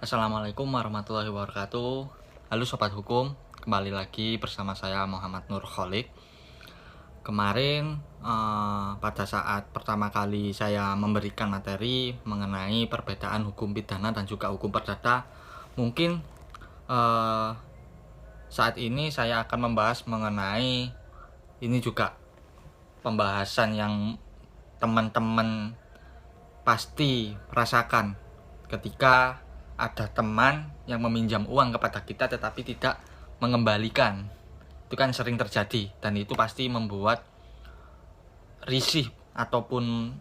Assalamualaikum warahmatullahi wabarakatuh. Halo Sobat Hukum, kembali lagi bersama saya Muhammad Nur Kholik. Kemarin pada saat pertama kali saya memberikan materi mengenai perbedaan hukum pidana dan juga hukum perdata, mungkin saat ini saya akan membahas mengenai ini juga pembahasan yang teman-teman pasti rasakan ketika ada teman yang meminjam uang kepada kita tetapi tidak mengembalikan. Itu kan sering terjadi dan itu pasti membuat risih ataupun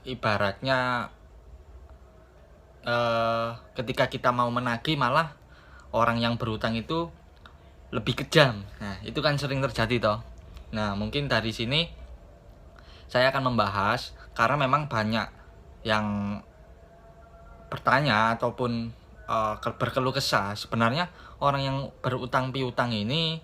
ibaratnya ketika kita mau menagih malah orang yang berutang itu lebih kejam. Nah, itu kan sering terjadi toh. Nah, mungkin dari sini saya akan membahas karena memang banyak yang bertanya ataupun berkeluh kesah. Sebenarnya orang yang berutang piutang ini,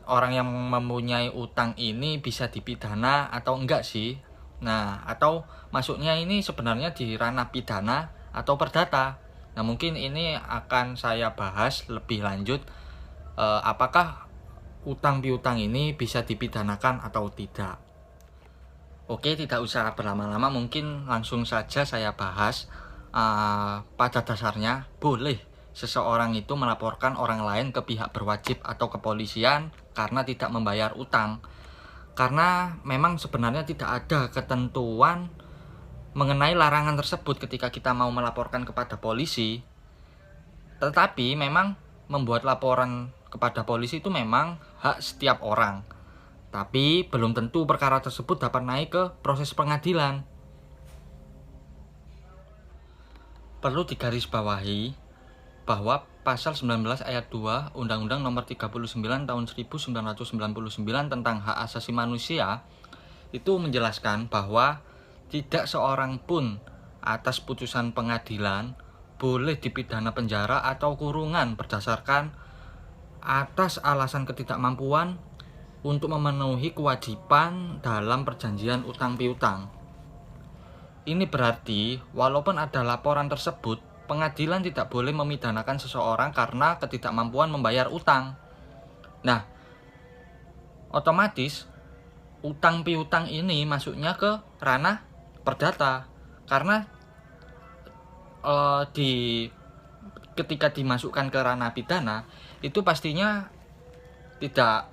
orang yang mempunyai utang ini bisa dipidana atau enggak sih? Nah, atau masuknya ini sebenarnya di ranah pidana atau perdata. Nah, mungkin ini akan saya bahas lebih lanjut, apakah utang piutang ini bisa dipidanakan atau tidak. Oke, tidak usah berlama-lama, mungkin langsung saja saya bahas. Pada dasarnya boleh seseorang itu melaporkan orang lain ke pihak berwajib atau kepolisian karena tidak membayar utang, karena memang sebenarnya tidak ada ketentuan mengenai larangan tersebut ketika kita mau melaporkan kepada polisi. Tetapi memang membuat laporan kepada polisi itu memang hak setiap orang, tapi belum tentu perkara tersebut dapat naik ke proses pengadilan. Perlu digarisbawahi bahwa pasal 19 ayat 2 Undang-Undang Nomor 39 Tahun 1999 tentang hak asasi manusia itu menjelaskan bahwa tidak seorang pun atas putusan pengadilan boleh dipidana penjara atau kurungan berdasarkan atas alasan ketidakmampuan untuk memenuhi kewajiban dalam perjanjian utang piutang. Ini berarti walaupun ada laporan tersebut, pengadilan tidak boleh memidanakan seseorang karena ketidakmampuan membayar utang. Nah, otomatis utang piutang ini masuknya ke ranah perdata karena ketika dimasukkan ke ranah pidana itu pastinya tidak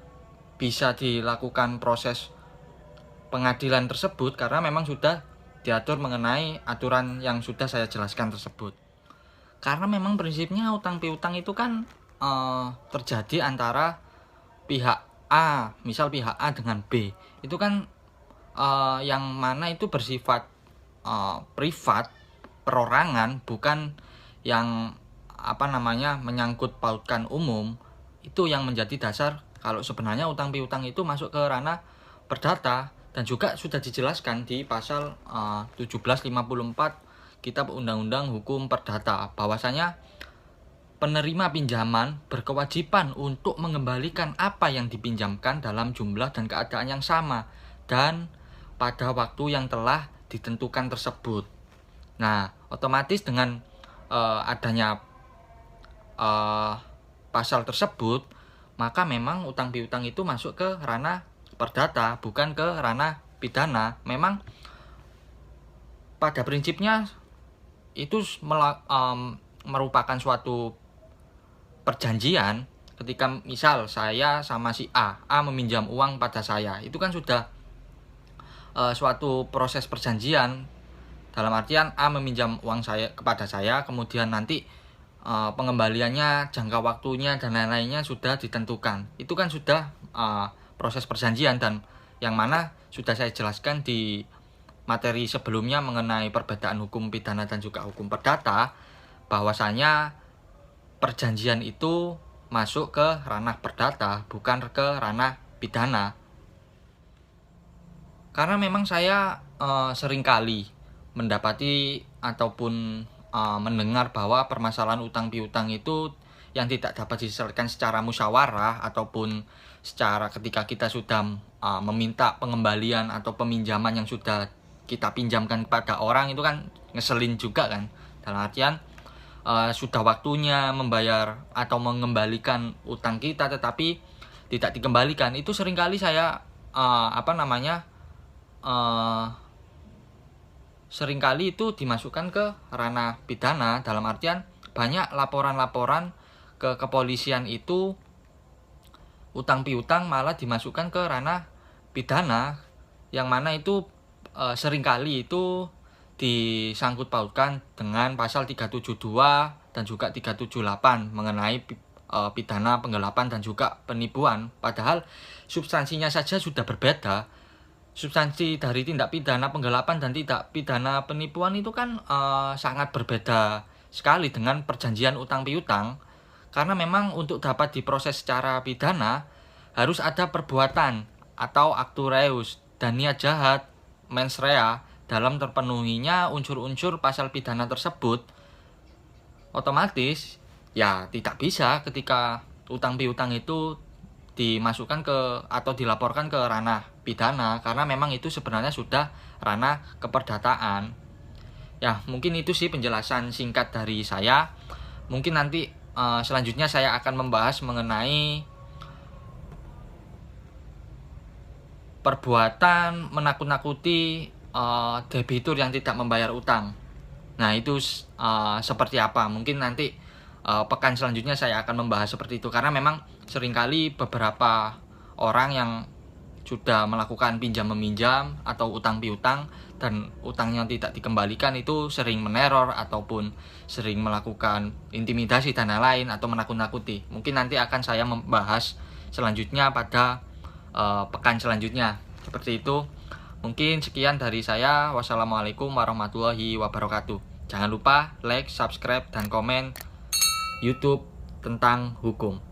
bisa dilakukan proses pengadilan tersebut karena memang sudah diatur mengenai aturan yang sudah saya jelaskan tersebut. Karena memang prinsipnya utang piutang itu kan terjadi antara pihak A, misal pihak A dengan B. Itu kan yang mana itu bersifat privat, perorangan, bukan yang menyangkut pautkan umum. Itu yang menjadi dasar kalau sebenarnya utang piutang itu masuk ke ranah perdata. Dan juga sudah dijelaskan di pasal 1754 Kitab Undang-Undang Hukum Perdata bahwasanya penerima pinjaman berkewajiban untuk mengembalikan apa yang dipinjamkan dalam jumlah dan keadaan yang sama dan pada waktu yang telah ditentukan tersebut. Nah, otomatis dengan adanya pasal tersebut, maka memang utang piutang itu masuk ke ranah perdata, bukan ke ranah pidana. Memang pada prinsipnya itu merupakan suatu perjanjian. Ketika misal saya sama si A meminjam uang pada saya, itu kan sudah suatu proses perjanjian. Dalam artian A meminjam uang saya kepada saya, kemudian nanti pengembaliannya, jangka waktunya dan lain-lainnya sudah ditentukan. Itu kan sudah proses perjanjian dan yang mana sudah saya jelaskan di materi sebelumnya mengenai perbedaan hukum pidana dan juga hukum perdata, bahwasanya perjanjian itu masuk ke ranah perdata bukan ke ranah pidana. Karena memang saya seringkali mendapati ataupun mendengar bahwa permasalahan utang piutang itu yang tidak dapat diselesaikan secara musyawarah ataupun secara ketika kita sudah meminta pengembalian atau peminjaman yang sudah kita pinjamkan kepada orang, itu kan ngeselin juga kan. Dalam artian sudah waktunya membayar atau mengembalikan utang kita tetapi tidak dikembalikan, itu seringkali saya seringkali itu dimasukkan ke ranah pidana. Dalam artian banyak laporan-laporan ke kepolisian itu utang piutang malah dimasukkan ke ranah pidana, yang mana itu seringkali itu disangkut pautkan dengan pasal 372 dan juga 378 mengenai pidana penggelapan dan juga penipuan. Padahal substansinya saja sudah berbeda. Substansi dari tindak pidana penggelapan dan tindak pidana penipuan itu kan sangat berbeda sekali dengan perjanjian utang piutang. Karena memang untuk dapat diproses secara pidana harus ada perbuatan atau actu reus dan niat jahat mens rea. Dalam terpenuhinya unsur-unsur pasal pidana tersebut, otomatis ya tidak bisa ketika utang piutang itu dimasukkan ke atau dilaporkan ke ranah pidana, karena memang itu sebenarnya sudah ranah keperdataan. Ya, mungkin itu sih penjelasan singkat dari saya. Mungkin nanti selanjutnya saya akan membahas mengenai perbuatan menakut-nakuti debitur yang tidak membayar utang. Nah, itu seperti apa? Mungkin nanti pekan selanjutnya saya akan membahas seperti itu, karena memang seringkali beberapa orang yang sudah melakukan pinjam meminjam atau utang piutang dan utangnya tidak dikembalikan itu sering meneror ataupun sering melakukan intimidasi dan lain-lain atau menakut-nakuti. Mungkin nanti akan saya membahas selanjutnya pada pekan selanjutnya. Seperti itu. Mungkin sekian dari saya. Wassalamualaikum warahmatullahi wabarakatuh. Jangan lupa like, subscribe, dan komen YouTube tentang hukum.